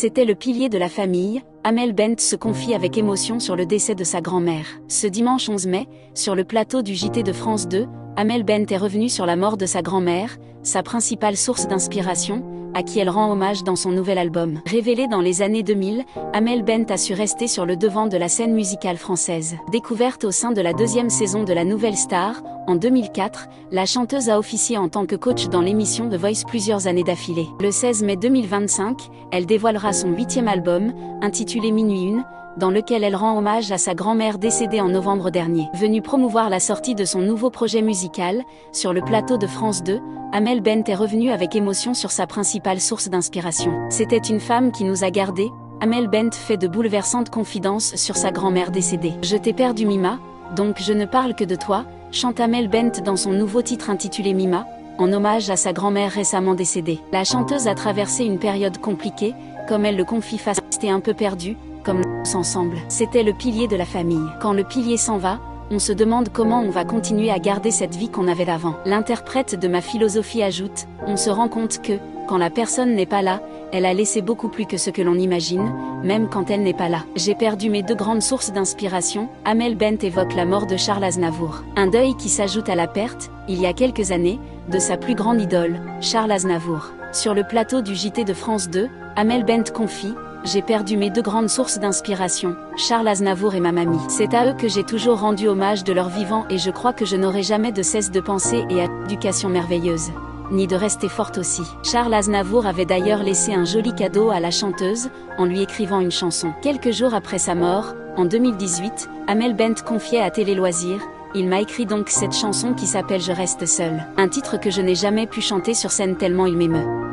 C'était le pilier de la famille. Amel Bent se confie avec émotion sur le décès de sa grand-mère. Ce dimanche 11 mai, sur le plateau du JT de France 2, Amel Bent est revenue sur la mort de sa grand-mère, sa principale source d'inspiration, à qui elle rend hommage dans son nouvel album. Révélée dans les années 2000, Amel Bent a su rester sur le devant de la scène musicale française. Découverte au sein de la deuxième saison de La Nouvelle Star, en 2004, la chanteuse a officié en tant que coach dans l'émission The Voice plusieurs années d'affilée. Le 16 mai 2025, elle dévoilera son 8e album, intitulé Minuit Une, dans lequel elle rend hommage à sa grand-mère décédée en novembre dernier. Venue promouvoir la sortie de son nouveau projet musical, sur le plateau de France 2, Amel Bent est revenue avec émotion sur sa principale source d'inspiration. C'était une femme qui nous a gardés. Amel Bent fait de bouleversantes confidences sur sa grand-mère décédée. Je t'ai perdu Mima, donc je ne parle que de toi, chante Amel Bent dans son nouveau titre intitulé Mima, en hommage à sa grand-mère récemment décédée. La chanteuse a traversé une période compliquée, comme elle le confie face à rester un peu perdue, comme ensemble. C'était le pilier de la famille. Quand le pilier s'en va, on se demande comment on va continuer à garder cette vie qu'on avait d'avant. L'interprète de Ma Philosophie ajoute, on se rend compte que, quand la personne n'est pas là, elle a laissé beaucoup plus que ce que l'on imagine, même quand elle n'est pas là. J'ai perdu mes deux grandes sources d'inspiration. Amel Bent évoque la mort de Charles Aznavour. Un deuil qui s'ajoute à la perte, il y a quelques années, de sa plus grande idole, Charles Aznavour. Sur le plateau du JT de France 2, Amel Bent confie, j'ai perdu mes deux grandes sources d'inspiration, Charles Aznavour et ma mamie. C'est à eux que j'ai toujours rendu hommage de leur vivant et je crois que je n'aurai jamais de cesse de penser et à l'éducation merveilleuse. Ni de rester forte aussi. Charles Aznavour avait d'ailleurs laissé un joli cadeau à la chanteuse, en lui écrivant une chanson. Quelques jours après sa mort, en 2018, Amel Bent confiait à Télé Loisirs, il m'a écrit donc cette chanson qui s'appelle Je reste seule. Un titre que je n'ai jamais pu chanter sur scène tellement il m'émeut.